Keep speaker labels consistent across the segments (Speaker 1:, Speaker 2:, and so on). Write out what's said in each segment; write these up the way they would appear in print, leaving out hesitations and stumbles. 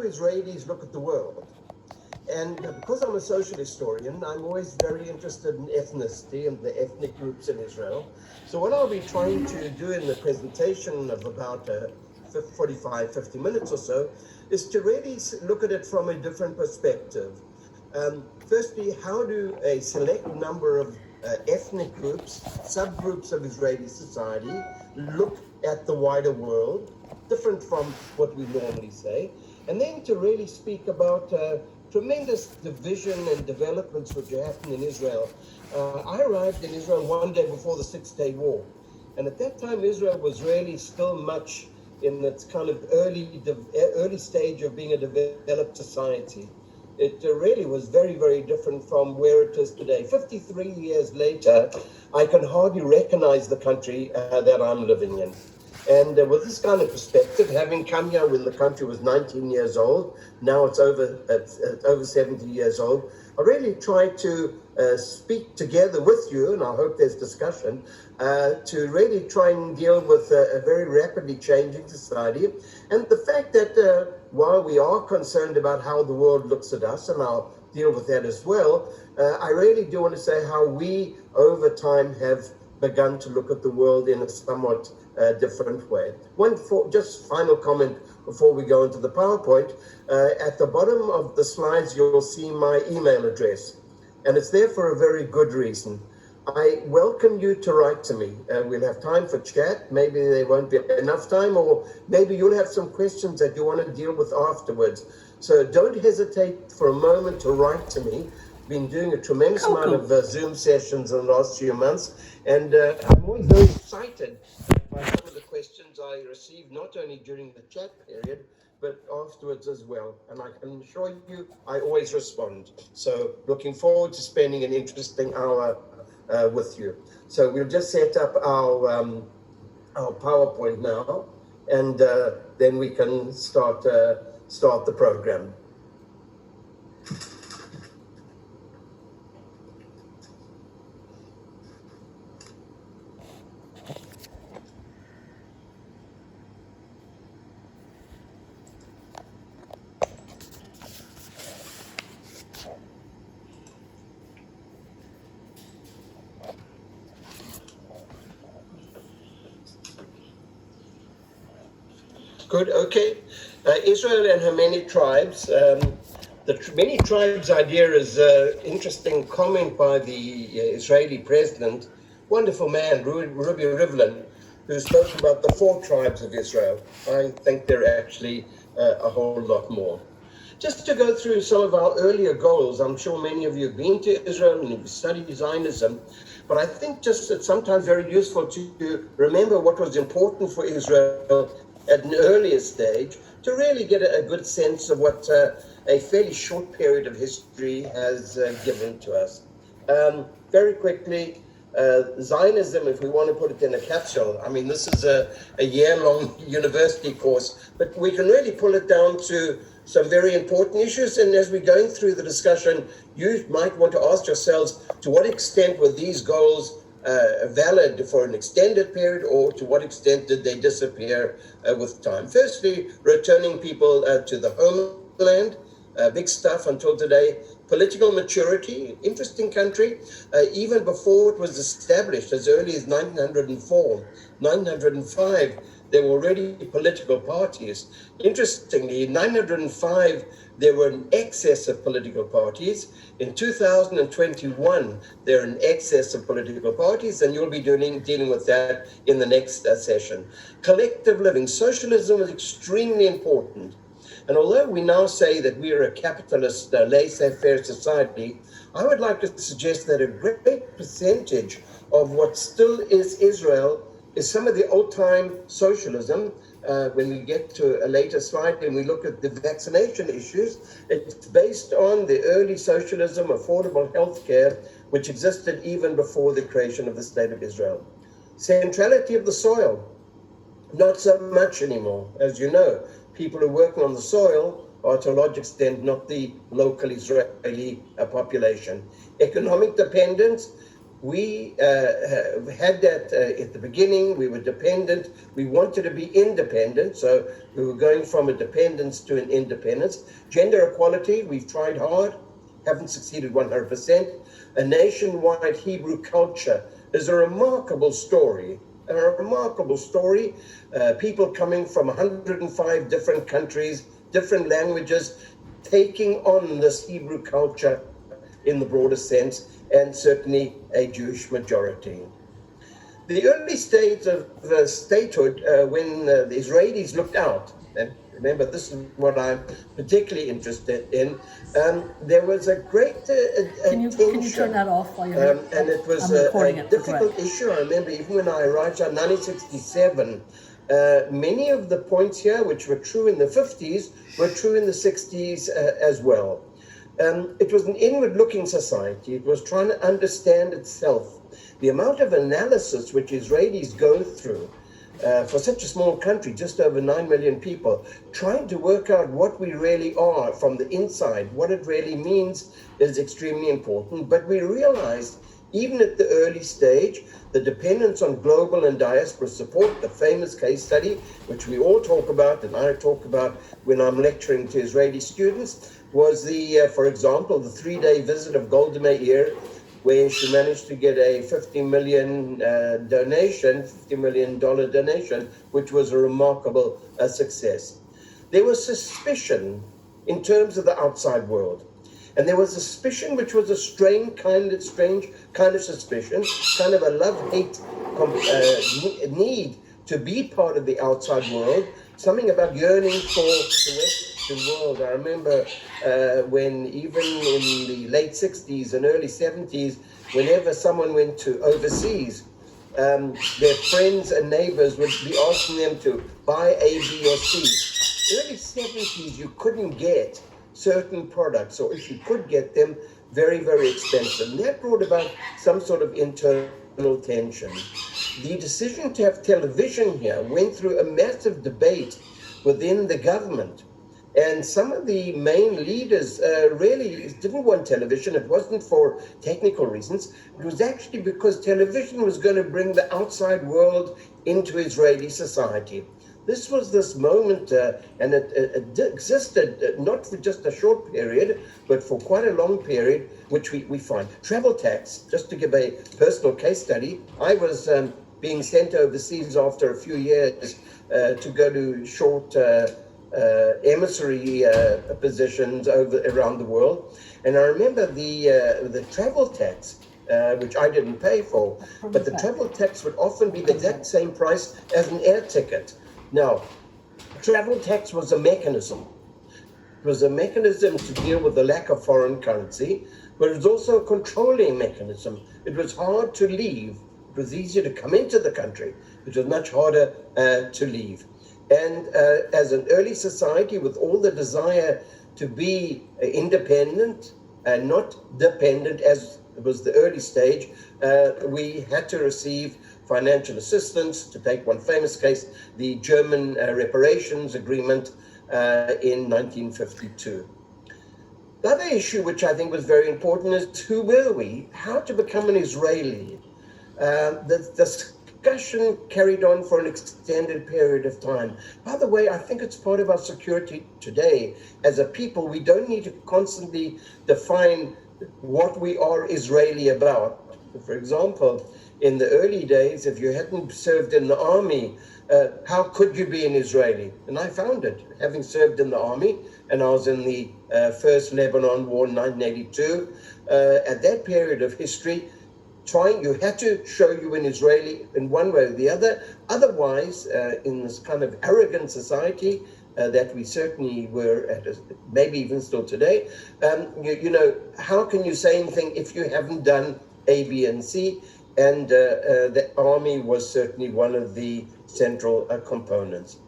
Speaker 1: Israelis look at the world? And because I'm a social historian, I'm always very interested in ethnicity and the ethnic groups in Israel. So what I'll be trying to do in the presentation of about 45, 50 minutes or so is to really look at it from a different perspective. Firstly, how do a select number of ethnic groups, subgroups of Israeli society, look at the wider world, different from what we normally say, and then to really speak about tremendous division and developments which happened in Israel. I arrived in Israel one day before the Six-Day War, and at that time Israel was really still much in its kind of early stage of being a developed society. It really was very, very different from where it is today. 53 years later, I can hardly recognize the country that I'm living in. And with this kind of perspective, having come here when the country was 19 years old, now it's over 70 years old, I really try to speak together with you, and I hope there's discussion, to really try and deal with a very rapidly changing society. And the fact that while we are concerned about how the world looks at us, and I'll deal with that as well, I really do want to say how we, over time, have begun to look at the world in a somewhat different way. Just final comment before we go into the PowerPoint. At the bottom of the slides, you'll see my email address, and it's there for a very good reason. I welcome you to write to me. We'll have time for chat. Maybe there won't be enough time, or maybe you'll have some questions that you want to deal with afterwards. So don't hesitate for a moment to write to me. Been doing a tremendous amount of Zoom sessions in the last few months, and I'm always very excited by some of the questions I receive, not only during the chat period, but afterwards as well. And I can assure you, I always respond. So looking forward to spending an interesting hour with you. So we'll just set up our PowerPoint now, and then we can start the program. Good, okay. Israel and her many tribes. The many tribes idea is an interesting comment by the Israeli president, wonderful man, Ruby Rivlin, who spoke about the 4 tribes of Israel. I think there are actually a whole lot more. Just to go through some of our earlier goals, I'm sure many of you have been to Israel and you've studied Zionism, but I think just it's sometimes very useful to remember what was important for Israel at an earlier stage to really get a good sense of what a fairly short period of history has given to us. Very quickly, Zionism, if we want to put it in a capsule, I mean, this is a year-long university course, but we can really pull it down to some very important issues. And as we're going through the discussion, you might want to ask yourselves, to what extent were these goals valid for an extended period, or to what extent did they disappear with time? Firstly, returning people to the homeland, big stuff until today. Political maturity, interesting country. Even before it was established, as early as 1904, 1905, there were already political parties. Interestingly, in 1905, there were an excess of political parties. In 2021, there are an excess of political parties, and you'll be dealing with that in the next session. Collective living. Socialism is extremely important. And although we now say that we are a capitalist, laissez-faire society, I would like to suggest that a great percentage of what still is Israel is some of the old-time socialism. When we get to a later slide and we look at the vaccination issues, it's based on the early socialism, affordable health care, which existed even before the creation of the State of Israel. Centrality of the soil, not so much anymore. As you know, people who work on the soil are to a large extent not the local Israeli population. Economic dependence, We had that at the beginning. We were dependent. We wanted to be independent, so we were going from a dependence to an independence. Gender equality, we've tried hard, haven't succeeded 100%. A nationwide Hebrew culture is a remarkable story. A remarkable story. People coming from 105 different countries, different languages, taking on this Hebrew culture in the broader sense, and certainly a Jewish majority. The early stage of the statehood, when the Israelis looked out, and remember this is what I'm particularly interested in, there was a great
Speaker 2: Can you turn that off while you're
Speaker 1: and it was a difficult issue. I remember even when I arrived in 1967, many of the points here, which were true in the 50s, were true in the 60s as well. It was an inward-looking society. It was trying to understand itself. The amount of analysis which Israelis go through for such a small country, just over 9 million people, trying to work out what we really are from the inside, what it really means, is extremely important. But we realized, even at the early stage, the dependence on global and diaspora support, the famous case study, which we all talk about and I talk about when I'm lecturing to Israeli students, was for example, the 3-day visit of Golda Meir, where she managed to get a $50 million donation, which was a remarkable success. There was suspicion in terms of the outside world. And there was a suspicion, which was a strange kind of suspicion, kind of a love-hate need to be part of the outside world, something about yearning for the Western world. I remember when even in the late 60s and early 70s, whenever someone went to overseas, their friends and neighbors would be asking them to buy A, B, or C. Early 70s, you couldn't get certain products, or if you could get them, very, very expensive. And that brought about some sort of internal tension. The decision to have television here went through a massive debate within the government. And some of the main leaders really didn't want television. It wasn't for technical reasons. It was actually because television was going to bring the outside world into Israeli society. This was this moment, and it existed not for just a short period, but for quite a long period, which we find. Travel tax, just to give a personal case study, I was being sent overseas after a few years to go to short emissary positions around the world. And I remember the travel tax, which I didn't pay for, but the travel tax would often be the exact same price as an air ticket. Now, travel tax was a mechanism. It was a mechanism to deal with the lack of foreign currency, but it was also a controlling mechanism. It was hard to leave. It was easier to come into the country. It was much harder to leave. And as an early society with all the desire to be independent and not dependent, as it was the early stage, we had to receive financial assistance. To take one famous case, the German reparations agreement in 1952. The other issue, which I think was very important, is who were we? How to become an Israeli? The discussion carried on for an extended period of time. By the way, I think it's part of our security today. As a people, we don't need to constantly define what we are Israeli about. For example, in the early days, if you hadn't served in the army, how could you be an Israeli? And I found it, having served in the army, and I was in the First Lebanon War in 1982. At that period of history, you had to show you an Israeli in one way or the other. Otherwise, in this kind of arrogant society that we certainly were at, maybe even still today, how can you say anything if you haven't done A, B, and C? And the army was certainly one of the central components.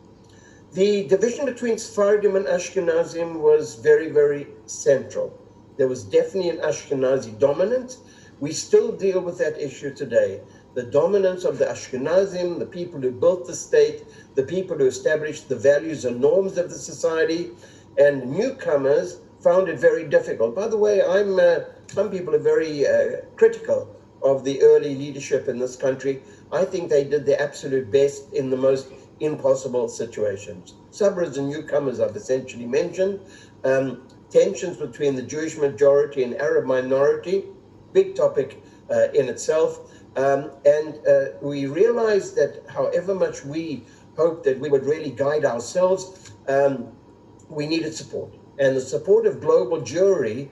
Speaker 1: The division between Sephardim and Ashkenazim was very, very central. There was definitely an Ashkenazi dominance. We still deal with that issue today. The dominance of the Ashkenazim, the people who built the state, the people who established the values and norms of the society, and newcomers found it very difficult. By the way, some people are very critical of the early leadership in this country. I think they did their absolute best in the most impossible situations. Suburbs and newcomers I've essentially mentioned. Tensions between the Jewish majority and Arab minority, big topic in itself. We realized that however much we hoped that we would really guide ourselves, we needed support. And the support of global Jewry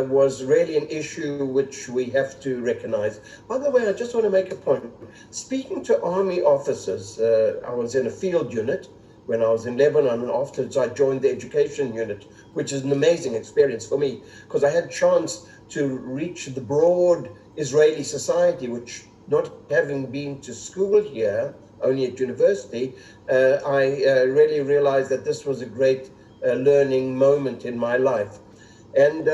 Speaker 1: was really an issue which we have to recognize. By the way, I just want to make a point. Speaking to army officers, I was in a field unit when I was in Lebanon, and afterwards I joined the education unit, which is an amazing experience for me because I had a chance to reach the broad Israeli society, which, not having been to school here, only at university, I really realized that this was a great learning moment in my life. And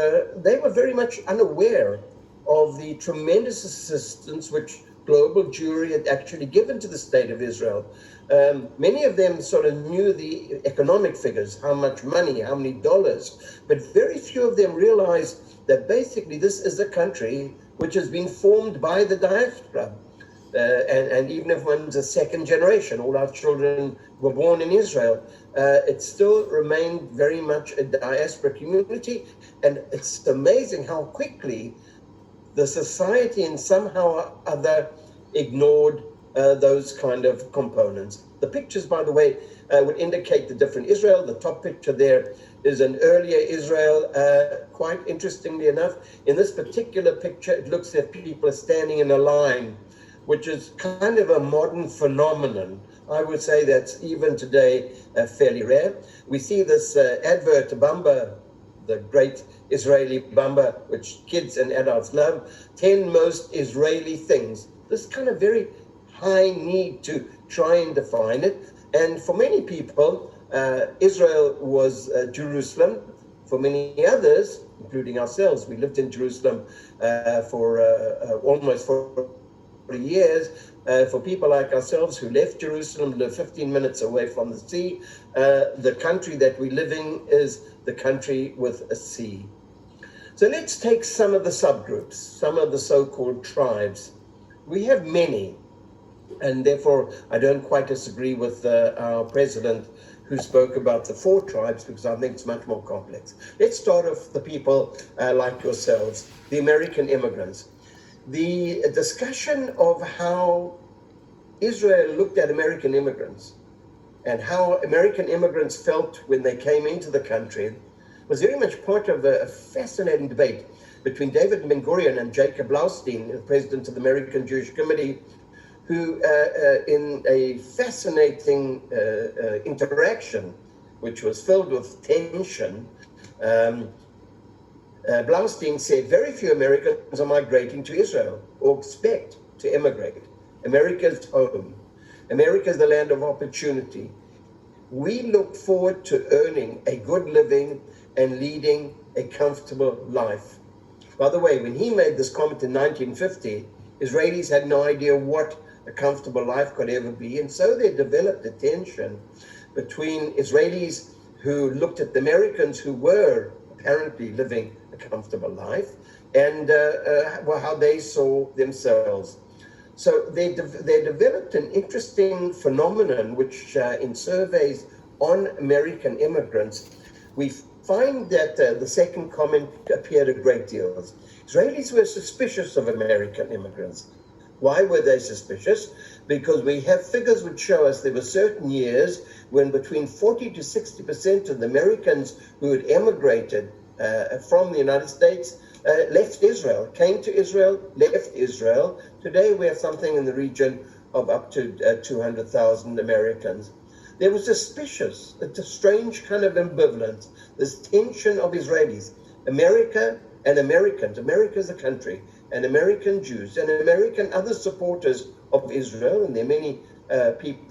Speaker 1: they were very much unaware of the tremendous assistance which global Jewry had actually given to the state of Israel. Many of them sort of knew the economic figures, how much money, how many dollars, but very few of them realized that basically this is a country which has been formed by the diaspora. And even if one's a second generation, all our children were born in Israel, it still remained very much a diaspora community. And it's amazing how quickly the society and somehow or other ignored those kind of components. The pictures, by the way, would indicate the different Israel. The top picture there is an earlier Israel. Quite interestingly enough, in this particular picture, it looks like people are standing in a line, which is kind of a modern phenomenon. I would say that's even today fairly rare. We see this advert, Bamba, the great Israeli Bamba, which kids and adults love, 10 most Israeli things. This kind of very high need to try and define it. And for many people, Israel was Jerusalem. For many others, including ourselves, we lived in Jerusalem for almost 40 years. For people like ourselves who left Jerusalem, live 15 minutes away from the sea, the country that we live in is the country with a sea. So let's take some of the subgroups, some of the so-called tribes. We have many, and therefore I don't quite disagree with our president who spoke about the 4 tribes, because I think it's much more complex. Let's start with the people like yourselves, the American immigrants. The discussion of how Israel looked at American immigrants and how American immigrants felt when they came into the country was very much part of a fascinating debate between David Ben-Gurion and Jacob Blaustein, the president of the American Jewish Committee, who in a fascinating interaction, which was filled with tension, Blaustein said, very few Americans are migrating to Israel or expect to immigrate. America's home. America is the land of opportunity. We look forward to earning a good living and leading a comfortable life. By the way, when he made this comment in 1950, Israelis had no idea what a comfortable life could ever be. And so they developed a tension between Israelis who looked at the Americans who were apparently living a comfortable life and how they saw themselves. So they developed an interesting phenomenon, which in surveys on American immigrants, we find that the second comment appeared a great deal. Israelis were suspicious of American immigrants. Why were they suspicious? Because we have figures which show us there were certain years when between 40 to 60% of the Americans who had emigrated from the United States left Israel, came to Israel, left Israel. Today we have something in the region of up to 200,000 Americans. They were suspicious. It's a strange kind of ambivalence, this tension of Israelis, America and Americans. America is a country, and American Jews and American other supporters of Israel, and there are many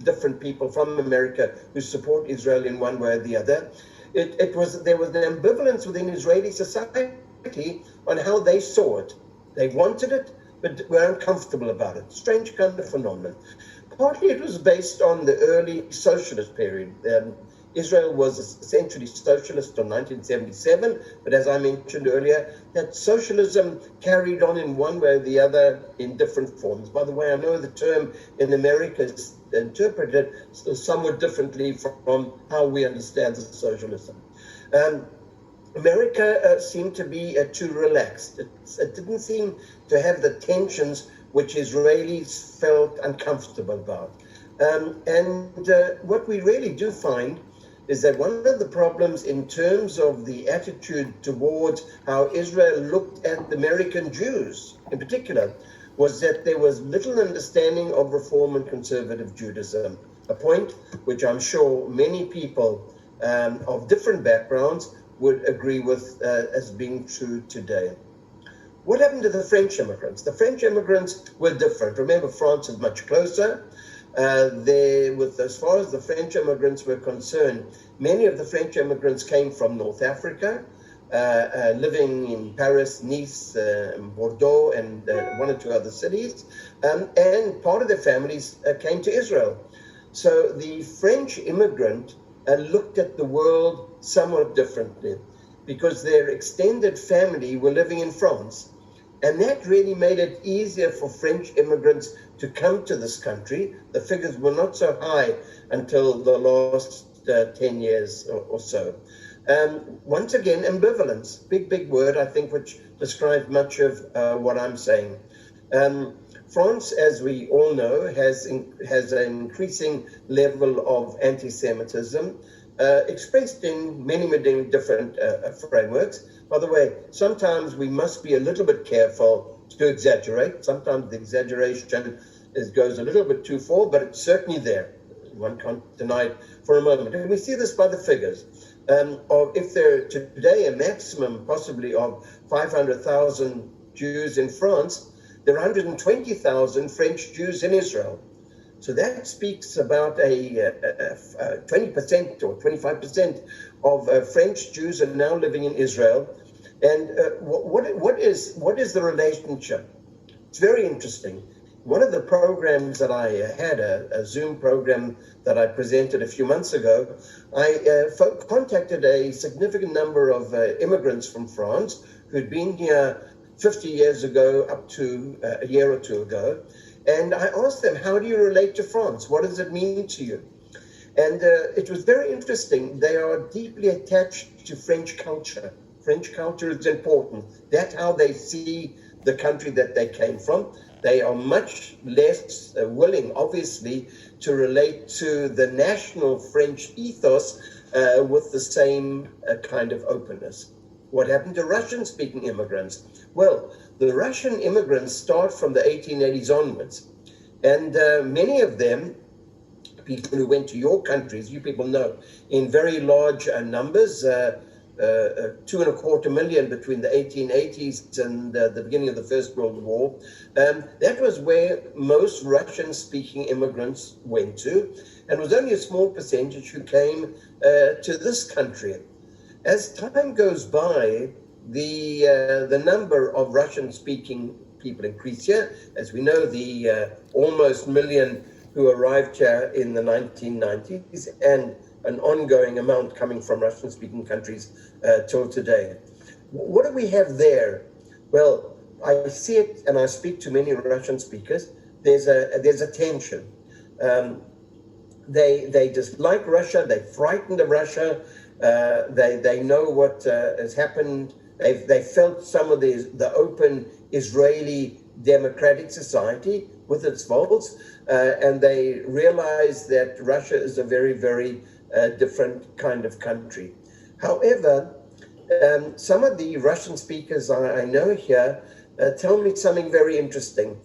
Speaker 1: different people from America who support Israel in one way or the other. There was an ambivalence within Israeli society on how they saw it. They wanted it, but were uncomfortable about it. Strange kind of phenomenon. Partly it was based on the early socialist period. Israel was essentially socialist in 1977, but as I mentioned earlier, that socialism carried on in one way or the other in different forms. By the way, I know the term in America is interpreted somewhat differently from how we understand the socialism. America seemed to be too relaxed. It didn't seem to have the tensions which Israelis felt uncomfortable about. What we really do find is that one of the problems in terms of the attitude towards how Israel looked at the American Jews in particular was that there was little understanding of Reform and Conservative Judaism, a point which I'm sure many people of different backgrounds would agree with as being true today. What happened to the French immigrants? The French immigrants were different. Remember, France is much closer. As far as the French immigrants were concerned, many of the French immigrants came from North Africa, living in Paris, Nice, Bordeaux, and one or two other cities. And part of their families came to Israel. So the French immigrant looked at the world somewhat differently because their extended family were living in France. And that really made it easier for French immigrants to come to this country. The figures were not so high until the last 10 years or so. Once again, ambivalence, big word, I think, which describes much of what I'm saying. France, as we all know, has an increasing level of anti-Semitism, expressed in many different frameworks. By the way, sometimes we must be a little bit careful to exaggerate. Sometimes the exaggeration goes a little bit too far, but it's certainly there. One can't deny it for a moment. And we see this by the figures. If there are today a maximum possibly of 500,000 Jews in France, there are 120,000 French Jews in Israel. So that speaks about a 20% or 25% of French Jews are now living in Israel. And what is the relationship? It's very interesting. One of the programs that I had, a Zoom program that I presented a few months ago, I contacted a significant number of immigrants from France who'd been here 50 years ago up to a year or two ago. And I asked them, how do you relate to France? What does it mean to you? And it was very interesting. They are deeply attached to French culture. French culture is important. That's how they see the country that they came from. They are much less willing, obviously, to relate to the national French ethos with the same kind of openness. What happened to Russian-speaking immigrants? Well, the Russian immigrants start from the 1880s onwards. And many of them, people who went to your countries, you people know, in very large numbers, 2.25 million between the 1880s and the beginning of the First World War. That was where most Russian-speaking immigrants went to, and it was only a small percentage who came to this country. As time goes by, the number of Russian-speaking people increased here. As we know, the almost million who arrived here in the 1990s, and an ongoing amount coming from Russian-speaking countries till today. What do we have there? Well, I see it, and I speak to many Russian speakers. There's a tension. They dislike Russia. They're frightened of Russia. They know what has happened. They felt some of the open Israeli democratic society with its faults, and they realize that Russia is a very different kind of country. However, some of the Russian speakers I know here tell me something very interesting.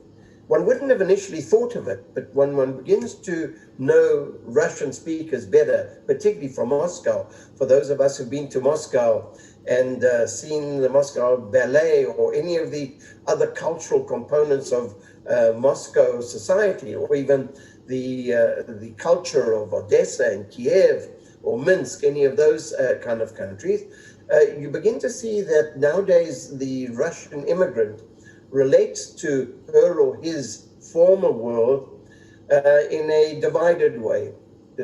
Speaker 1: One wouldn't have initially thought of it, but when one begins to know Russian speakers better, particularly from Moscow, for those of us who've been to Moscow and seen the Moscow Ballet or any of the other cultural components of Moscow society, or even the culture of Odessa and Kiev or Minsk, any of those kind of countries, you begin to see that nowadays the Russian immigrant relates to her or his former world in a divided way.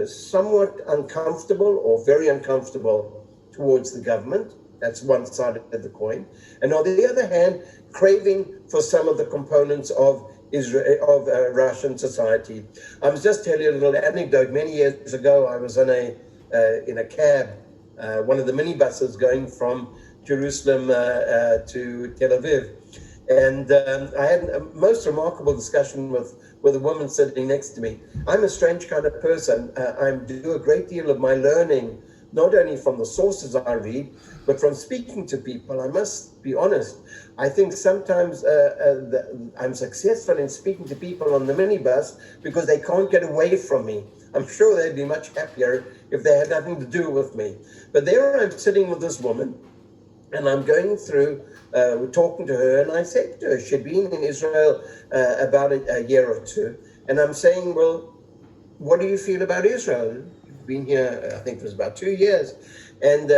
Speaker 1: somewhat uncomfortable or very uncomfortable towards the government. That's one side of the coin. And on the other hand, craving for some of the components of Russian society. I was just telling you a little anecdote. Many years ago, I was in a cab, one of the minibuses going from Jerusalem to Tel Aviv. And I had a most remarkable discussion with a woman sitting next to me. I'm a strange kind of person. I do a great deal of my learning, not only from the sources I read, but from speaking to people. I must be honest. I think sometimes I'm successful in speaking to people on the minibus because they can't get away from me. I'm sure they'd be much happier if they had nothing to do with me. But there I'm sitting with this woman, and I'm going through, we're talking to her, and I said to her, she'd been in Israel about a year or two, and I'm saying, well, what do you feel about Israel? You've been here, I think it was about 2 years. And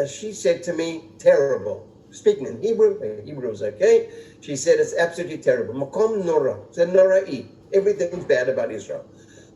Speaker 1: she said to me, terrible. Speaking in Hebrew was okay. She said, it's absolutely terrible. Makom nora, it's a nora'i. Everything's bad about Israel.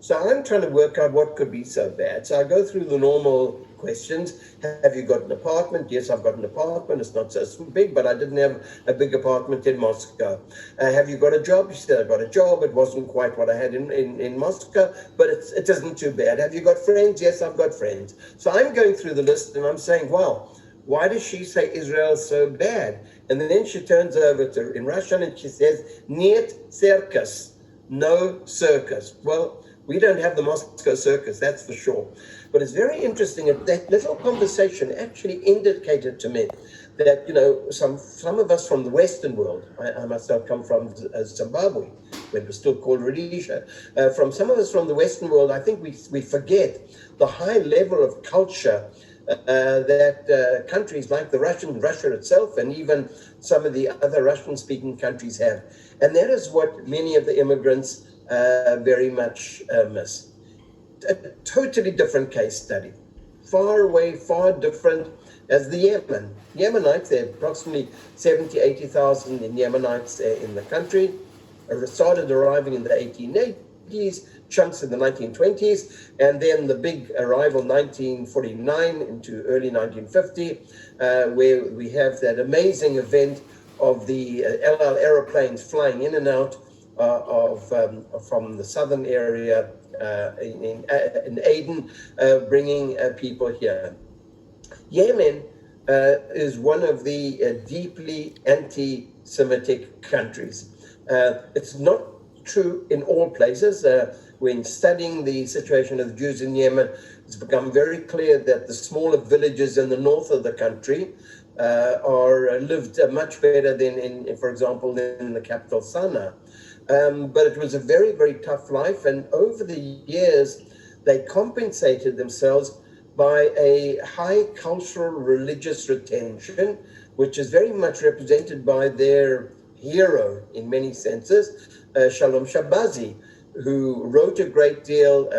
Speaker 1: So I'm trying to work out what could be so bad. So I go through the normal questions. Have you got an apartment? Yes, I've got an apartment. It's not so big, but I didn't have a big apartment in Moscow. Have you got a job? She said, I got a job. It wasn't quite what I had in Moscow, but it isn't too bad. Have you got friends? Yes, I've got friends. So I'm going through the list and I'm saying, wow, why does she say Israel's so bad? And then she turns over to in Russian and she says, Niet circus, no circus. Well, we don't have the Moscow circus, that's for sure. But it's very interesting that that little conversation actually indicated to me that, you know, some of us from the Western world, I myself come from Zimbabwe, when it was still called Rhodesia, from some of us from the Western world, I think we forget the high level of culture that countries like Russia itself, and even some of the other Russian-speaking countries have. And that is what many of the immigrants very much miss. A totally different case study. Far away, far different as the Yemen. Yemenites, there are approximately 70, 80,000 Yemenites in the country. Started arriving in the 1880s, chunks in the 1920s, and then the big arrival 1949 into early 1950, where we have that amazing event of the El Al aeroplanes flying in and out from the southern area in Aden, bringing people here. Yemen is one of the deeply anti-Semitic countries. It's not true in all places. When studying the situation of the Jews in Yemen, it's become very clear that the smaller villages in the north of the country are lived much better than, for example, in the capital Sana'a. But it was a very, very tough life, and over the years, they compensated themselves by a high cultural religious retention, which is very much represented by their hero in many senses, Shalom Shabazi, who wrote a great deal,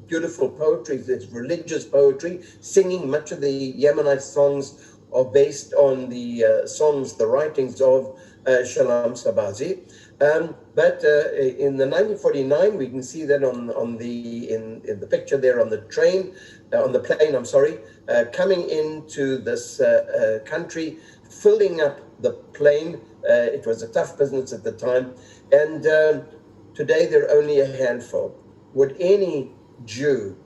Speaker 1: beautiful poetry, this religious poetry, singing. Much of the Yemenite songs are based on the songs, the writings of Shalom Shabazi. But in the 1949, we can see that in the picture there on the plane, coming into this country, filling up the plane. It was a tough business at the time, and today there are only a handful. Would any Jew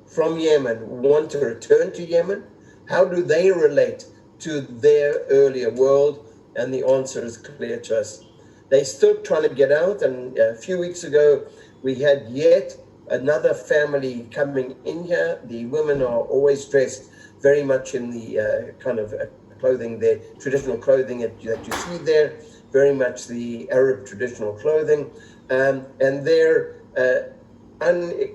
Speaker 1: from Yemen want to return to Yemen? How do they relate to their earlier world? And the answer is clear to us. They're still trying to get out, and a few weeks ago, we had yet another family coming in here. The women are always dressed very much in the kind of clothing, their traditional clothing that you see there, very much the Arab traditional clothing. And they're,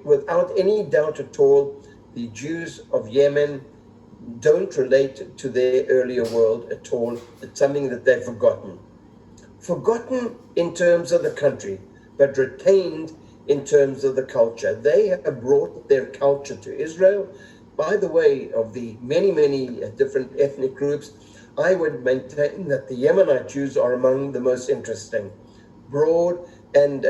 Speaker 1: without any doubt at all, the Jews of Yemen don't relate to their earlier world at all. It's something that they've forgotten. Forgotten in terms of the country, but retained in terms of the culture. They have brought their culture to Israel. By the way, of the many, many different ethnic groups, I would maintain that the Yemenite Jews are among the most interesting. Broad, and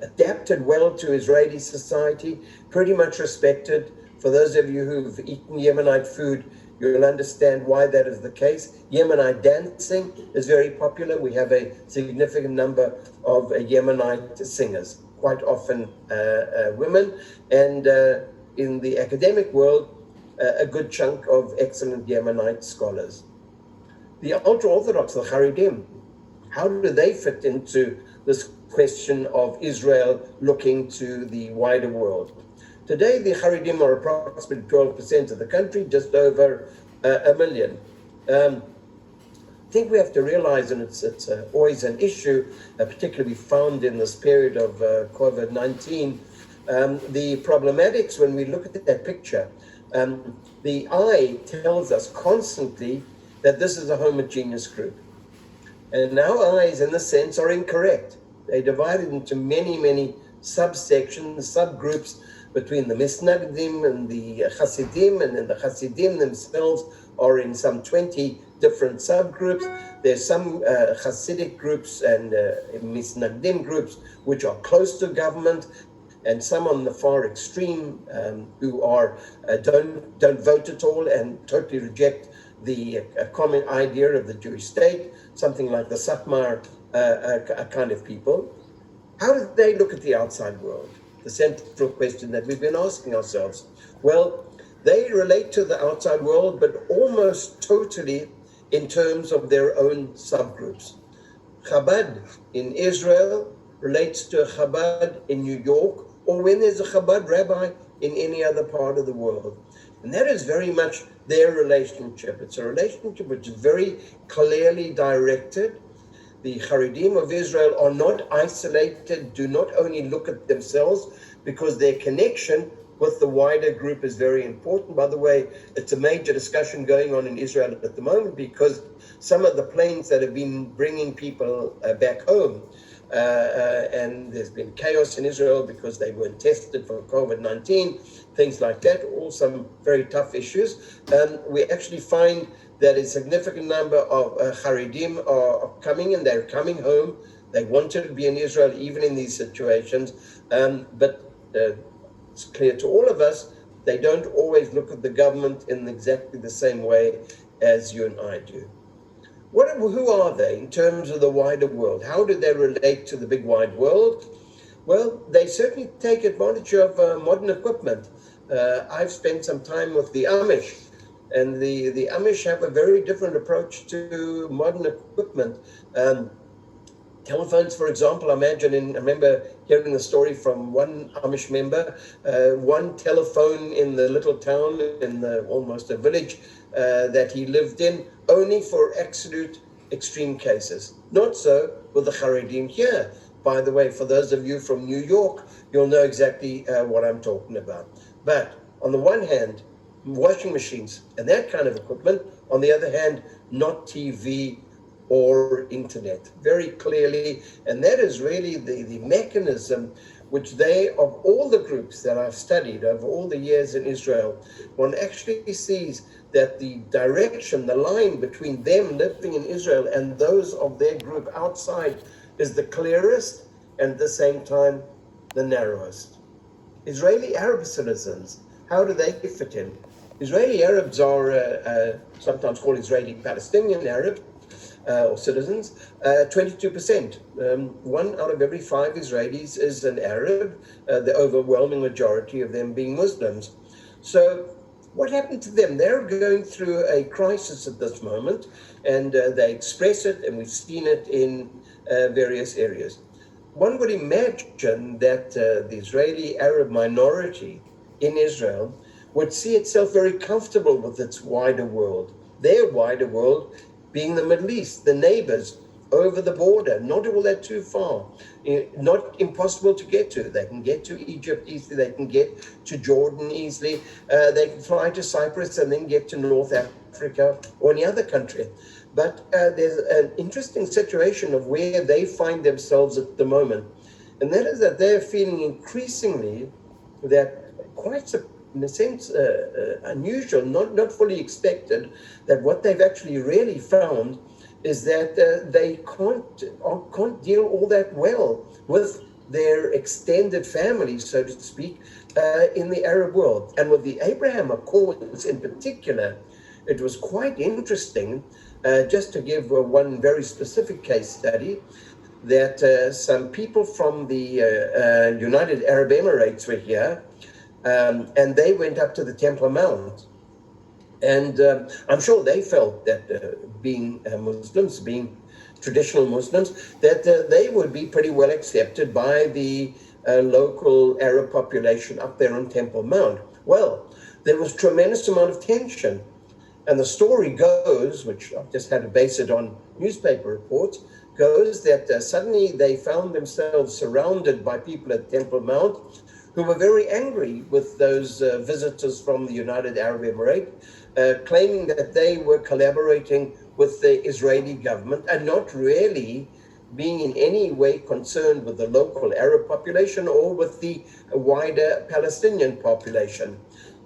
Speaker 1: adapted well to Israeli society, pretty much respected. For those of you who've eaten Yemenite food, you'll understand why that is the case. Yemenite dancing is very popular. We have a significant number of Yemenite singers, quite often women, and in the academic world, a good chunk of excellent Yemenite scholars. The ultra-Orthodox, the Haredim, how do they fit into this question of Israel looking to the wider world? Today, the Haredim are approximately 12% of the country, just over 1 million. I think we have to realize, and it's always an issue, particularly found in this period of COVID-19, the problematics when we look at that picture. The eye tells us constantly that this is a homogeneous group. And our eyes, in this sense, are incorrect. They divided into many, many subsections, subgroups between the Misnagdim and the Hasidim, and then the Hasidim themselves are in some 20 different subgroups. There's some Hasidic groups and Misnagdim groups which are close to government, and some on the far extreme who are don't vote at all and totally reject the common idea of the Jewish state, something like the Satmar kind of people. How do they look at the outside world? The central question that we've been asking ourselves. Well, they relate to the outside world, but almost totally in terms of their own subgroups. Chabad in Israel relates to a Chabad in New York, or when there's a Chabad rabbi in any other part of the world. And that is very much their relationship. It's a relationship which is very clearly directed. The Haredim of Israel are not isolated, do not only look at themselves, because their connection with the wider group is very important. By the way, it's a major discussion going on in Israel at the moment, because some of the planes that have been bringing people back home, and there's been chaos in Israel because they weren't tested for COVID-19, things like that, all some very tough issues. We actually find that a significant number of Haredim are coming, and they're coming home. They wanted to be in Israel even in these situations, but it's clear to all of us, they don't always look at the government in exactly the same way as you and I do. Who are they in terms of the wider world? How do they relate to the big wide world? Well, they certainly take advantage of modern equipment. I've spent some time with the Amish, and the Amish have a very different approach to modern equipment. Telephones, for example, I remember hearing a story from one Amish member, one telephone in the little town, in almost a village that he lived in, only for absolute extreme cases. Not so with the Haredim here. By the way, for those of you from New York, you'll know exactly what I'm talking about. But on the one hand, washing machines and that kind of equipment. On the other hand, not TV or internet, very clearly. And that is really the mechanism which they, of all the groups that I've studied over all the years in Israel, one actually sees that the direction, the line between them living in Israel and those of their group outside is the clearest and at the same time the narrowest. Israeli Arab citizens, how do they fit in? Israeli Arabs are sometimes called Israeli Palestinian Arab or citizens, 22%. 1 out of every 5 Israelis is an Arab, the overwhelming majority of them being Muslims. So what happened to them? They're going through a crisis at this moment, and they express it, and we've seen it in various areas. One would imagine that the Israeli Arab minority in Israel would see itself very comfortable with its wider world, their wider world being the Middle East, the neighbors over the border, not all that too far, not impossible to get to. They can get to Egypt easily, they can get to Jordan easily, they can fly to Cyprus and then get to North Africa or any other country. But there's an interesting situation of where they find themselves at the moment, and that is that they're feeling increasingly that quite in a sense unusual, not fully expected, that what they've actually really found is that they can't deal all that well with their extended families, so to speak, in the Arab world. And with the Abraham Accords in particular, it was quite interesting, just to give one very specific case study, that some people from the United Arab Emirates were here, and they went up to the Temple Mount. And I'm sure they felt that being Muslims, being traditional Muslims, that they would be pretty well accepted by the local Arab population up there on Temple Mount. Well, there was tremendous amount of tension. And the story goes, which I've just had to base it on newspaper reports, goes that suddenly they found themselves surrounded by people at Temple Mount who were very angry with those visitors from the United Arab Emirates, claiming that they were collaborating with the Israeli government and not really being in any way concerned with the local Arab population or with the wider Palestinian population.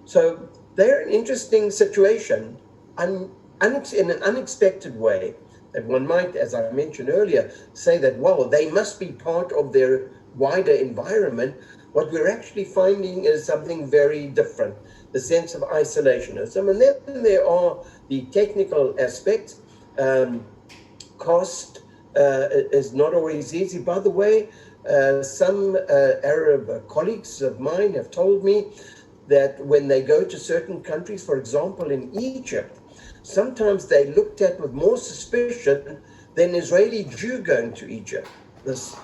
Speaker 1: So they're an interesting situation, in an unexpected way, that one might, as I mentioned earlier, say that, wow, they must be part of their wider environment. What we're actually finding is something very different, the sense of isolationism. And then there are the technical aspects. Cost is not always easy. By the way, some Arab colleagues of mine have told me that when they go to certain countries, for example, in Egypt, sometimes they looked at with more suspicion than Israeli Jew going to Egypt. This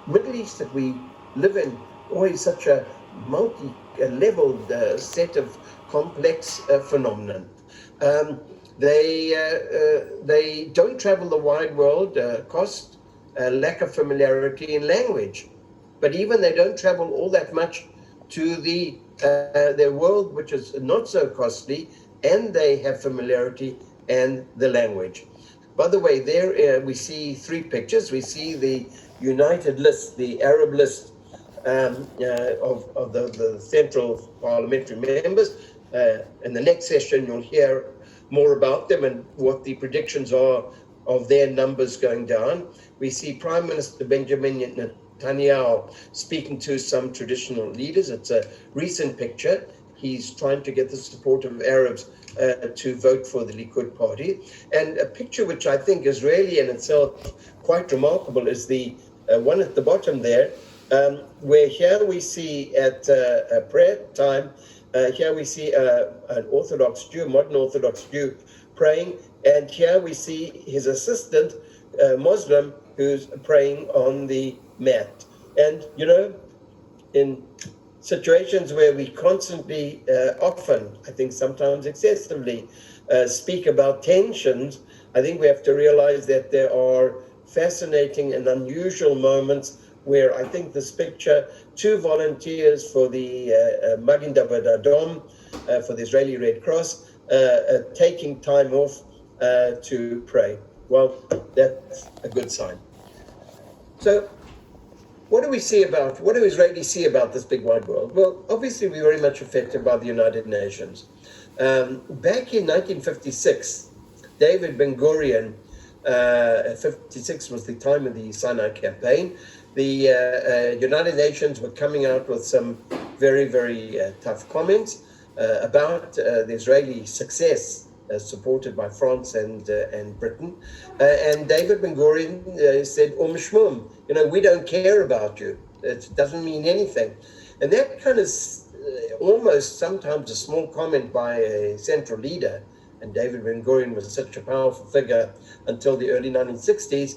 Speaker 1: Middle East that we live in, always such a multi-leveled set of complex phenomenon. They don't travel the wide world, cost, lack of familiarity in language. But even they don't travel all that much to their world, which is not so costly, and they have familiarity and the language. By the way, there we see three pictures. We see the United List, the Arab list of the central parliamentary members. In the next session, you'll hear more about them and what the predictions are of their numbers going down. We see Prime Minister Benjamin Netanyahu speaking to some traditional leaders. It's a recent picture. He's trying to get the support of Arabs to vote for the Likud party. And a picture which I think is really in itself quite remarkable is the one at the bottom there, where here we see at prayer time, here we see an Orthodox Jew, modern Orthodox Jew praying, and here we see his assistant, Muslim, who's praying on the mat. And, you know, in situations where we constantly, often, I think sometimes excessively, speak about tensions, I think we have to realize that there are fascinating and unusual moments where I think this picture, two volunteers for the Magen David Adom, for the Israeli Red Cross, taking time off to pray. Well, that's a good sign. So what do Israelis see about this big wide world? Well, obviously we're very much affected by the United Nations. Back in 1956, David Ben-Gurion, 56 was the time of the Sinai campaign, the United Nations were coming out with some very, very tough comments about the Israeli success supported by France and Britain. And David Ben-Gurion said, Mishmum, you know, we don't care about you. It doesn't mean anything. And that kind of almost sometimes a small comment by a central leader, and David Ben-Gurion was such a powerful figure until the early 1960s,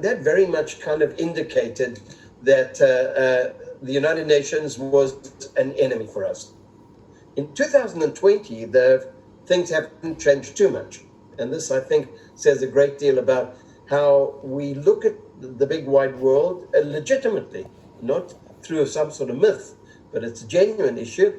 Speaker 1: that very much kind of indicated that the United Nations was an enemy for us. In 2020, the things haven't changed too much. And this, I think, says a great deal about how we look at the big wide world legitimately, not through some sort of myth, but it's a genuine issue.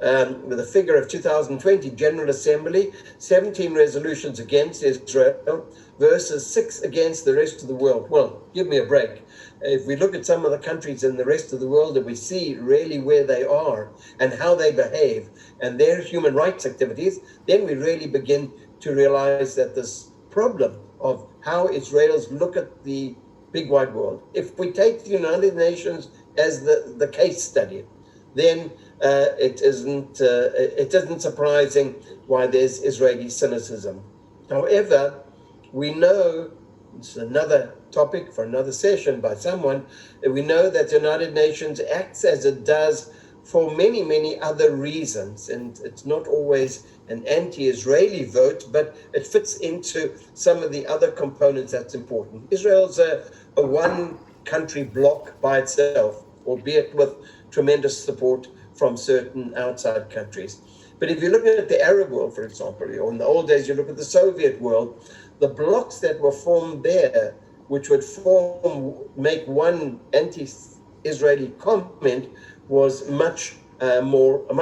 Speaker 1: With the figure of 2020, General Assembly, 17 resolutions against Israel versus 6 against the rest of the world. Well, give me a break. If we look at some of the countries in the rest of the world and we see really where they are and how they behave and their human rights activities, then we really begin to realize that this problem of how Israelis look at the big wide world. If we take the United Nations as the case study, then it isn't surprising why there's Israeli cynicism. However, we know, it's another topic for another session by someone, we know that the United Nations acts as it does for many, many other reasons, and it's not always an anti-Israeli vote, but it fits into some of the other components that's important. Israel's a one-country bloc by itself, albeit with tremendous support from certain outside countries. But if you look at the Arab world, for example, or in the old days, you look at the Soviet world, the blocs that were formed there, which would make one anti-Israeli comment, was much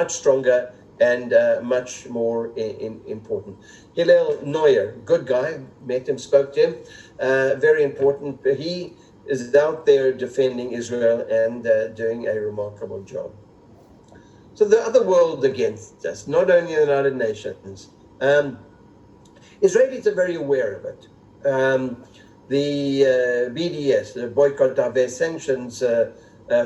Speaker 1: stronger and much more important. Hillel Neuer, good guy, met him, spoke to him, very important. He is out there defending Israel and doing a remarkable job. So the other world against us, not only the United Nations, Israelis are very aware of it. The BDS, the Boycott, Divest, Sanctions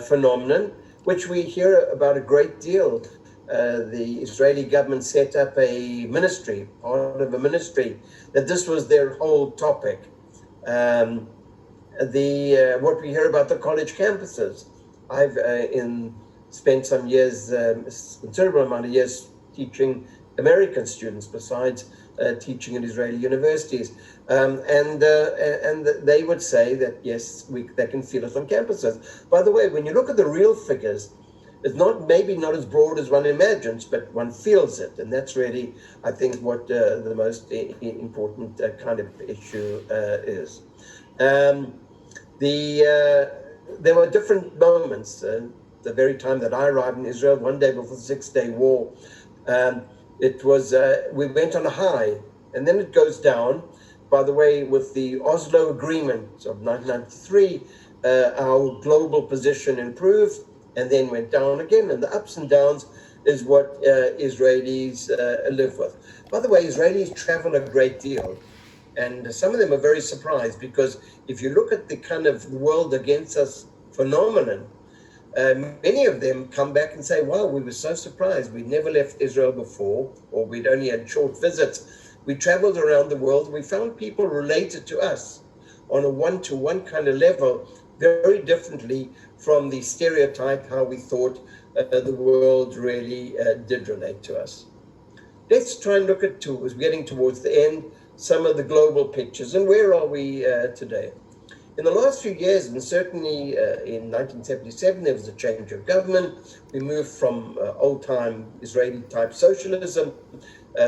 Speaker 1: phenomenon, which we hear about a great deal. The Israeli government set up a ministry, part of a ministry, that this was their whole topic. What we hear about the college campuses. I've spent some years, considerable amount of years, teaching American students besides teaching in Israeli universities, and they would say that yes, they can feel it on campuses. By the way, when you look at the real figures, it's maybe not as broad as one imagines, but one feels it, and that's really, I think, what the most important kind of issue is. There were different moments. The very time that I arrived in Israel, one day before the Six-Day War, it was we went on a high, and then it goes down. By the way, with the Oslo Agreement of 1993, our global position improved and then went down again, and the ups and downs is what Israelis live with. By the way, Israelis travel a great deal, and some of them are very surprised, because if you look at the kind of world against us phenomenon, many of them come back and say, wow, we were so surprised. We'd never left Israel before, or we'd only had short visits. We traveled around the world. We found people related to us on a one-to-one kind of level, very differently from the stereotype how we thought the world really did relate to us. Let's try and look at, as we're getting towards the end, some of the global pictures. And where are we today? In the last few years, and certainly in 1977, there was a change of government. We moved from old-time Israeli-type socialism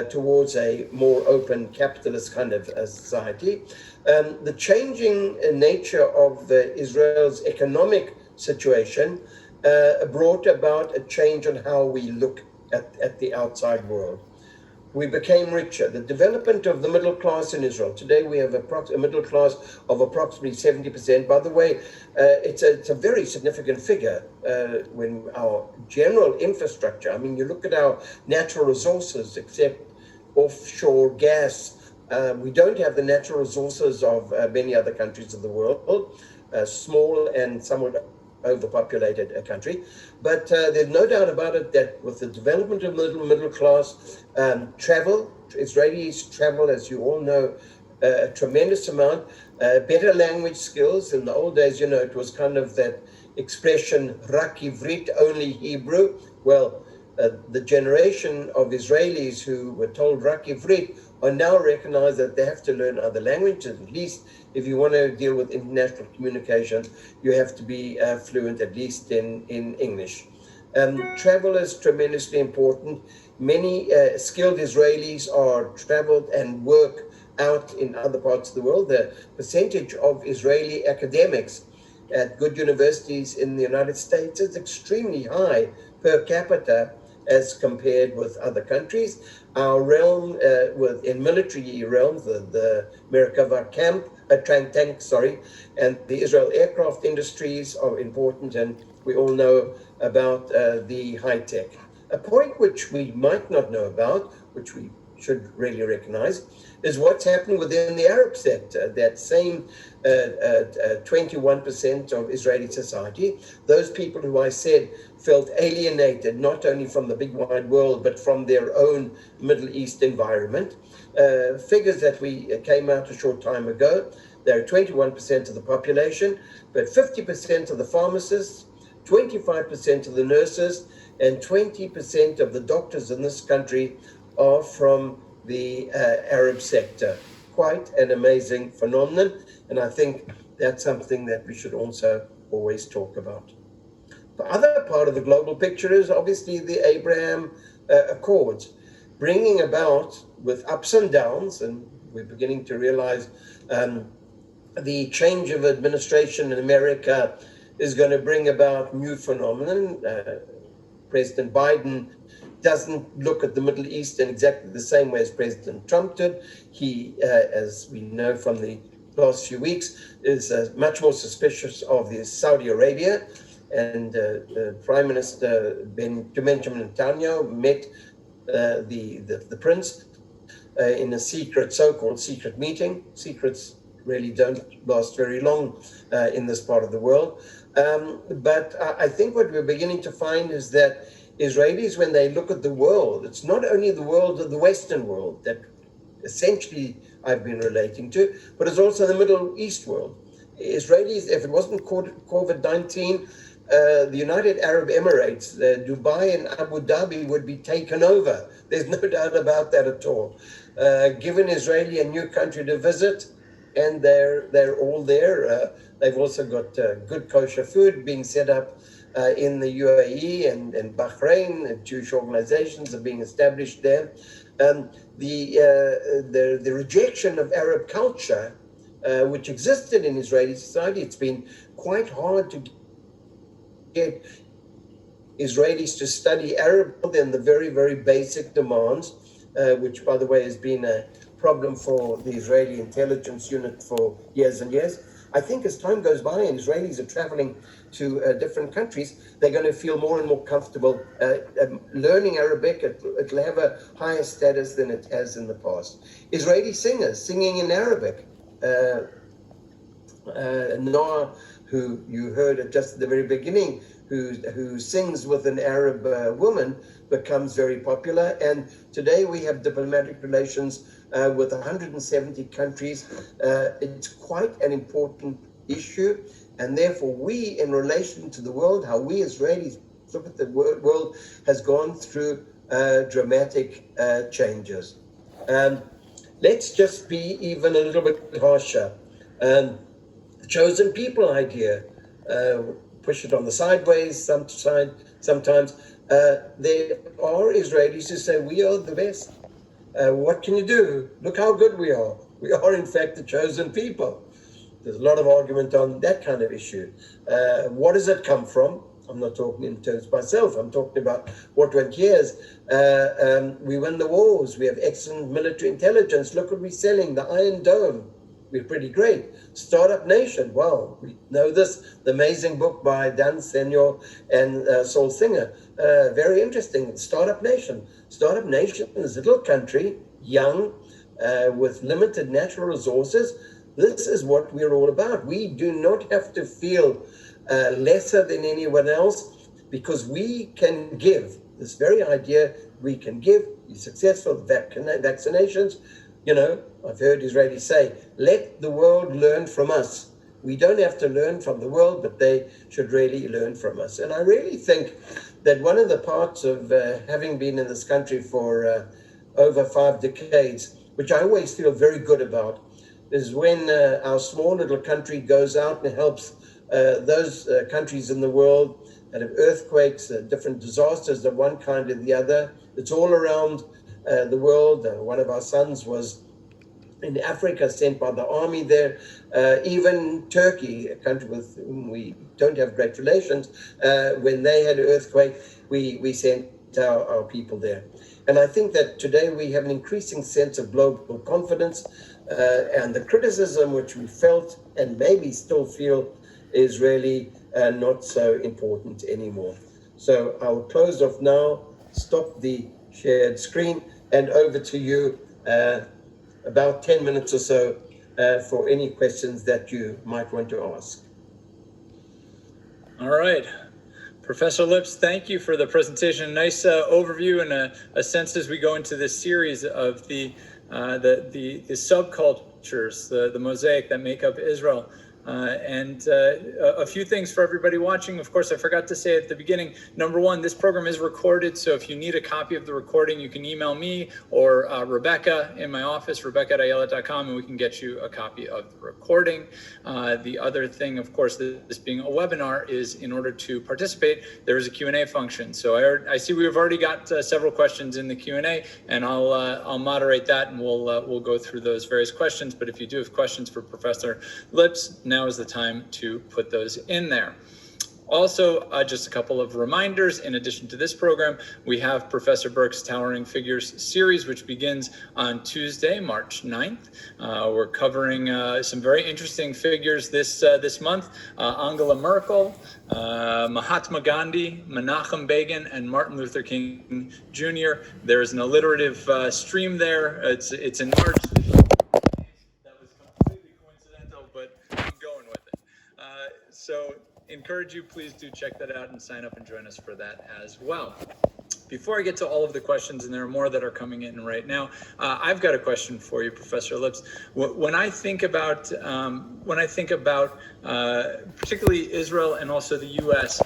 Speaker 1: towards a more open capitalist kind of society. The changing nature of Israel's economic situation brought about a change in how we look at the outside world. We became richer. The development of the middle class in Israel. Today we have a middle class of approximately 70%. By the way, it's a very significant figure when our general infrastructure, I mean, you look at our natural resources, except offshore gas, we don't have the natural resources of many other countries of the world, small and somewhat overpopulated country, but there's no doubt about it that with the development of middle class, travel, Israelis travel, as you all know, a tremendous amount, better language skills. In the old days, you know, it was kind of that expression, rak ivrit, only Hebrew. Well, the generation of Israelis who were told rak ivrit are now recognized that they have to learn other languages. At least if you want to deal with international communication, you have to be fluent, at least in English. Travel is tremendously important. Many skilled Israelis are traveled and work out in other parts of the world. The percentage of Israeli academics at good universities in the United States is extremely high per capita as compared with other countries. Our realm in military realms, the Merkava tank, and the Israel aircraft industries are important, and we all know about the high tech. A point which we might not know about, which we should really recognize, is what's happened within the Arab sector. That same 21% of Israeli society, those people who I said felt alienated not only from the big wide world, but from their own Middle East environment. Figures that we came out a short time ago, they're 21% of the population, but 50% of the pharmacists, 25% of the nurses, and 20% of the doctors in this country are from the Arab sector. Quite an amazing phenomenon, and I think that's something that we should also always talk about. The other part of the global picture is obviously the Abraham Accords, bringing about, with ups and downs, and we're beginning to realize the change of administration in America is going to bring about new phenomenon. President Biden doesn't look at the Middle East in exactly the same way as President Trump did. He, as we know from the last few weeks, is much more suspicious of the Saudi Arabia. And Prime Minister Benjamin Netanyahu met the prince in a secret, so-called secret meeting. Secrets really don't last very long in this part of the world. But I think what we're beginning to find is that Israelis, when they look at the world, it's not only the world of the Western world that essentially I've been relating to, but it's also the Middle East world. Israelis, if it wasn't COVID-19, the United Arab Emirates, Dubai and Abu Dhabi would be taken over. There's no doubt about that at all. Given Israeli a new country to visit, and they're all there. They've also got good kosher food being set up in the UAE and Bahrain. Jewish organizations are being established there. The rejection of Arab culture, which existed in Israeli society, it's been quite hard to get Israelis to study Arab and the very, very basic demands, which, by the way, has been a problem for the Israeli intelligence unit for years and years. I think as time goes by and Israelis are traveling to different countries, they're going to feel more and more comfortable learning Arabic. It'll have a higher status than it has in the past. Israeli singers singing in Arabic. Noah, who you heard at just the very beginning, who sings with an Arab woman, becomes very popular. And today we have diplomatic relations with 170 countries. It's quite an important issue. And therefore we, in relation to the world, how we Israelis look at the world has gone through dramatic changes. Let's just be even a little bit harsher. The chosen people idea, push it on the sideways sometimes. There are Israelis who say, we are the best. What can you do? Look how good we are. We are, in fact, the chosen people. There's a lot of argument on that kind of issue. What does it come from? I'm not talking in terms of myself. I'm talking about what went years. We win the wars. We have excellent military intelligence. Look what we're selling, the Iron Dome. We're pretty great. Startup Nation. Wow, we know this. The amazing book by Dan Senor and Saul Singer. Very interesting. Startup Nation. Startup Nation is a little country, young, with limited natural resources. This is what we're all about. We do not have to feel lesser than anyone else because we can give. This very idea, we can give, be successful, vaccinations. You know, I've heard Israelis say, let the world learn from us. We don't have to learn from the world, but they should really learn from us. And I really think that one of the parts of having been in this country for over 5 decades, which I always feel very good about, is when our small little country goes out and helps those countries in the world that have earthquakes, different disasters of one kind or the other. It's all around the world. One of our sons was in Africa, sent by the army there. Even Turkey, a country with whom we don't have great relations, when they had an earthquake, we sent our people there. And I think that today we have an increasing sense of global confidence, and the criticism which we felt and maybe still feel is really not so important anymore. So I'll close off now, stop the shared screen, and over to you, about 10 minutes or so for any questions that you might want to ask.
Speaker 3: All right. Professor Lips, thank you for the presentation. Nice overview and a sense as we go into this series of the subcultures, the mosaic that make up Israel. And a few things for everybody watching. Of course, I forgot to say at the beginning, number one, this program is recorded. So if you need a copy of the recording, you can email me or Rebecca in my office, rebecca@ayelet.com, and we can get you a copy of the recording. The other thing, of course, this being a webinar, is in order to participate, there is a Q&A function. So I see we've already got several questions in the Q&A, and I'll moderate that, and we'll go through those various questions. But if you do have questions for Professor Lips, now is the time to put those in there. Also, just a couple of reminders. In addition to this program, we have Professor Burke's Towering Figures series, which begins on Tuesday, March 9th. We're covering some very interesting figures this month. Angela Merkel, Mahatma Gandhi, Menachem Begin, and Martin Luther King Jr. There is an alliterative stream there. It's in March. That was completely coincidental, but I'm going with it. So encourage you, please do check that out and sign up and join us for that as well. Before I get to all of the questions, and there are more that are coming in right now, I've got a question for you, Professor Lips. When I think about particularly Israel and also the U.S.,